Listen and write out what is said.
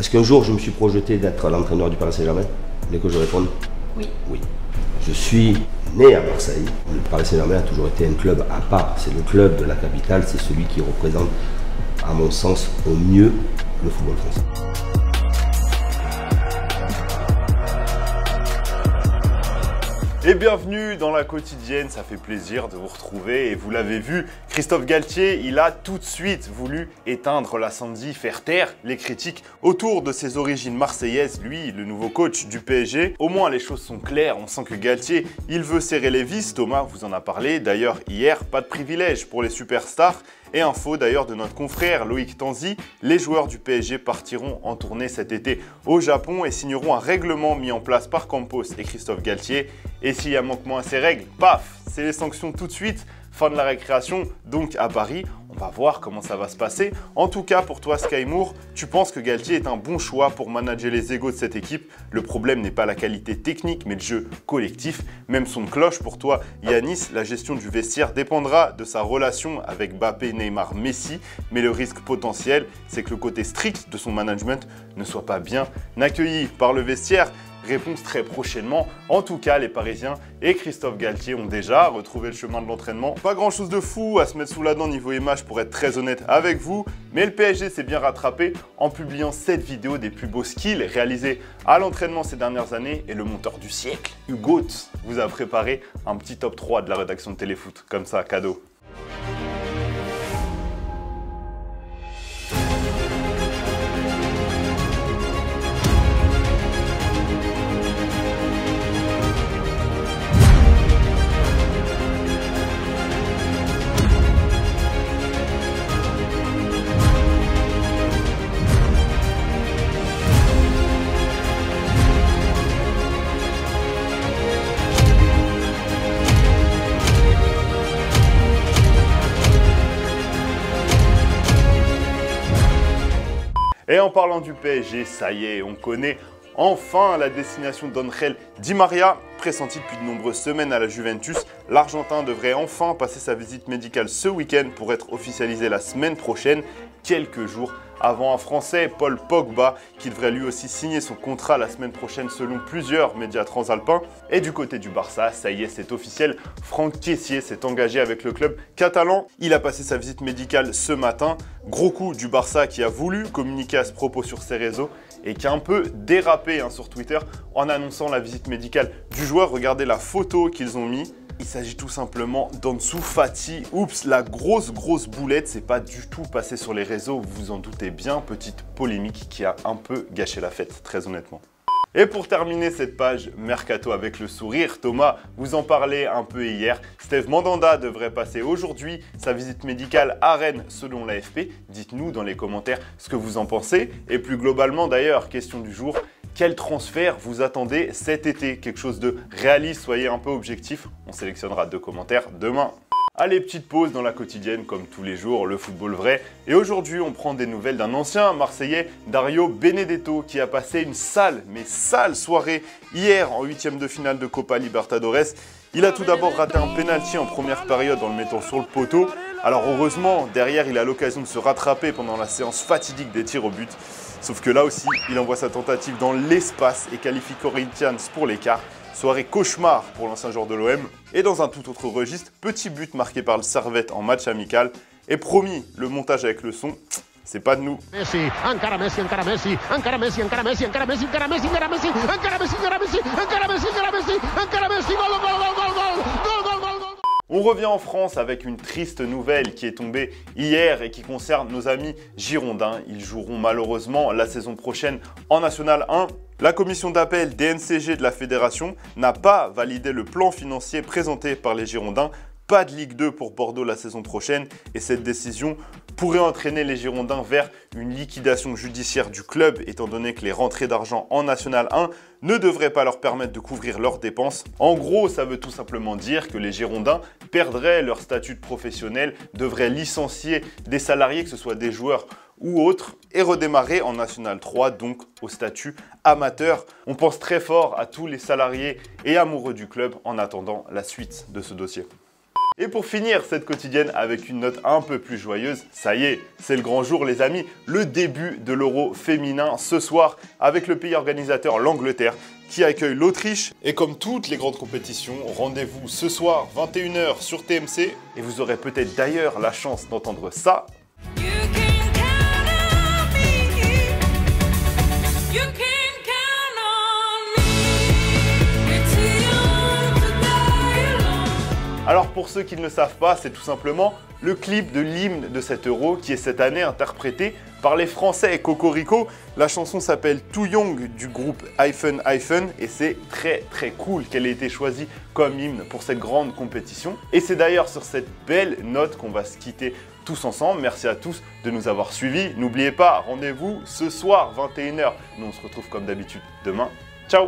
Est-ce qu'un jour je me suis projeté d'être l'entraîneur du Paris Saint-Germain? Vous voulez que je réponde? Oui. Oui. Je suis né à Marseille. Le Paris Saint-Germain a toujours été un club à part. C'est le club de la capitale, c'est celui qui représente, à mon sens, au mieux le football français. Et bienvenue dans la quotidienne, ça fait plaisir de vous retrouver et vous l'avez vu, Christophe Galtier, il a tout de suite voulu éteindre l'incendie, faire taire les critiques autour de ses origines marseillaises, lui, le nouveau coach du PSG. Au moins les choses sont claires, on sent que Galtier, il veut serrer les vis, Thomas vous en a parlé, d'ailleurs hier, pas de privilège pour les superstars. Et info d'ailleurs de notre confrère Loïc Tanzi, les joueurs du PSG partiront en tournée cet été au Japon et signeront un règlement mis en place par Campos et Christophe Galtier. Et s'il y a manquement à ces règles, paf, c'est les sanctions tout de suite. Fin de la récréation, donc à Paris. On va voir comment ça va se passer. En tout cas, pour toi, Sky Moore, tu penses que Galtier est un bon choix pour manager les égos de cette équipe. Le problème n'est pas la qualité technique, mais le jeu collectif. Même son cloche pour toi, Yanis, la gestion du vestiaire dépendra de sa relation avec Mbappé, Neymar, Messi. Mais le risque potentiel, c'est que le côté strict de son management ne soit pas bien accueilli par le vestiaire. Réponse très prochainement. En tout cas, les Parisiens et Christophe Galtier ont déjà retrouvé le chemin de l'entraînement. Pas grand chose de fou à se mettre sous la dent niveau image pour être très honnête avec vous, mais le PSG s'est bien rattrapé en publiant cette vidéo des plus beaux skills réalisés à l'entraînement ces dernières années et le monteur du siècle, Hugo, vous a préparé un petit top 3 de la rédaction de Téléfoot, comme ça, cadeau. Et en parlant du PSG, ça y est, on connaît enfin la destination d'Angel Di Maria. Pressenti depuis de nombreuses semaines à la Juventus, l'Argentin devrait enfin passer sa visite médicale ce week-end pour être officialisé la semaine prochaine, quelques jours avant un Français, Paul Pogba, qui devrait lui aussi signer son contrat la semaine prochaine selon plusieurs médias transalpins. Et du côté du Barça, ça y est, c'est officiel, Franck Kessié s'est engagé avec le club catalan. Il a passé sa visite médicale ce matin. Gros coup du Barça qui a voulu communiquer à ce propos sur ses réseaux et qui a un peu dérapé sur Twitter en annonçant la visite médicale du joueur. Regardez la photo qu'ils ont mis. Il s'agit tout simplement d'Ansu Fati. Oups, la grosse boulette, c'est pas du tout passé sur les réseaux, vous vous en doutez bien. Petite polémique qui a un peu gâché la fête, très honnêtement. Et pour terminer cette page Mercato avec le sourire, Thomas, vous en parlez un peu hier, Steve Mandanda devrait passer aujourd'hui sa visite médicale à Rennes selon l'AFP. Dites-nous dans les commentaires ce que vous en pensez. Et plus globalement d'ailleurs, question du jour, quel transfert vous attendez cet été? Quelque chose de réaliste, soyez un peu objectif. On sélectionnera 2 commentaires demain. Allez, petite pause dans la quotidienne, comme tous les jours, le football vrai. Et aujourd'hui, on prend des nouvelles d'un ancien Marseillais, Dario Benedetto, qui a passé une sale soirée hier en 8e de finale de Copa Libertadores. Il a tout d'abord raté un penalty en première période en le mettant sur le poteau. Alors heureusement, derrière, il a l'occasion de se rattraper pendant la séance fatidique des tirs au but. Sauf que là aussi, il envoie sa tentative dans l'espace et qualifie Corinthians pour l'écart. Soirée cauchemar pour l'ancien joueur de l'OM. Et dans un tout autre registre, petit but marqué par le Servette en match amical. Et promis, le montage avec le son, c'est pas de nous. Messi, encara Messi, encara Messi, encara Messi, encara Messi, encara Messi, encara Messi, encara Messi, encara Messi, encara Messi, encara Messi, encara Messi, encara Messi, gol, gol, gol, gol, gol, gol, gol, gol, gol. On revient en France avec une triste nouvelle qui est tombée hier et qui concerne nos amis girondins. Ils joueront malheureusement la saison prochaine en National 1. La commission d'appel DNCG de la fédération n'a pas validé le plan financier présenté par les Girondins. Pas de Ligue 2 pour Bordeaux la saison prochaine et cette décision pourrait entraîner les Girondins vers une liquidation judiciaire du club étant donné que les rentrées d'argent en National 1 ne devraient pas leur permettre de couvrir leurs dépenses. En gros, ça veut tout simplement dire que les Girondins perdraient leur statut de professionnel, devraient licencier des salariés, que ce soit des joueurs ou autres, et redémarrer en National 3, donc au statut amateur. On pense très fort à tous les salariés et amoureux du club en attendant la suite de ce dossier. Et pour finir cette quotidienne avec une note un peu plus joyeuse, ça y est, c'est le grand jour les amis, le début de l'Euro féminin ce soir avec le pays organisateur, l'Angleterre, qui accueille l'Autriche. Et comme toutes les grandes compétitions, rendez-vous ce soir 21 h sur TMC et vous aurez peut-être d'ailleurs la chance d'entendre ça. Alors pour ceux qui ne le savent pas, c'est tout simplement le clip de l'hymne de cet Euro qui est cette année interprété par les Français Cocorico. La chanson s'appelle Too Young du groupe Hyphen Hyphen et c'est très cool qu'elle ait été choisie comme hymne pour cette grande compétition. Et c'est d'ailleurs sur cette belle note qu'on va se quitter tous ensemble. Merci à tous de nous avoir suivis. N'oubliez pas, rendez-vous ce soir 21 h. Nous on se retrouve comme d'habitude demain. Ciao!